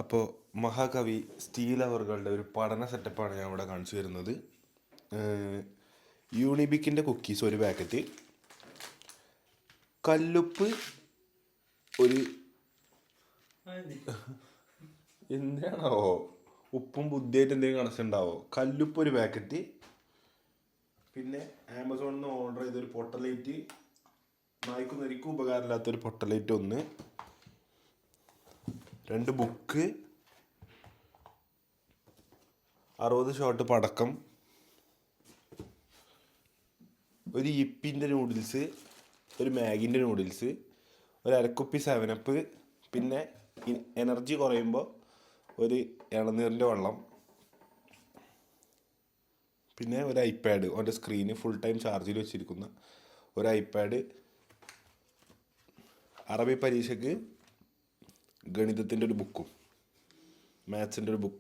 അപ്പോൾ മഹാകവി സ്റ്റീൽ അവറുകളുടെ ഒരു പഠന സെറ്റപ്പാണ് ഞാൻ ഇവിടെ കാണിച്ചു തരുന്നത്. യൂണിബിക്കിൻ്റെ കുക്കീസ് ഒരു പാക്കറ്റ്, കല്ലുപ്പ് ഒരു എന്തിനാണാവോ ഉപ്പും ബുദ്ധിയായിട്ട് എന്തെങ്കിലും കണക്കുണ്ടാവോ, കല്ലുപ്പ് ഒരു പാക്കറ്റ്, പിന്നെ ആമസോണിൽ നിന്ന് ഓർഡർ ചെയ്തൊരു പൊട്ടലൈറ്റ്, നായ്ക്കൊന്നും ഒരിക്കലും ഉപകാരമില്ലാത്തൊരു പൊട്ടലൈറ്റ് ഒന്ന്, 2 ബുക്ക്, 60 ഷോട്ട് പടക്കം, ഒരു യിപ്പിൻ്റെ നൂഡിൽസ്, ഒരു മാഗിൻ്റെ നൂഡിൽസ്, ഒരു അരക്കുപ്പി 7up, പിന്നെ എനർജി കുറയുമ്പോൾ ഒരു ഇളനീറിൻ്റെ വെള്ളം, പിന്നെ ഒരു ഐപാഡ്, അവൻ്റെ സ്ക്രീന് ഫുൾ ടൈം ചാർജിൽ വെച്ചിരിക്കുന്ന ഒരു ഐപാഡ്, അറബി പരീക്ഷയ്ക്ക് ഗണിതത്തിൻ്റെ ഒരു ബുക്കും മാത്സിൻ്റെ ഒരു ബുക്ക്.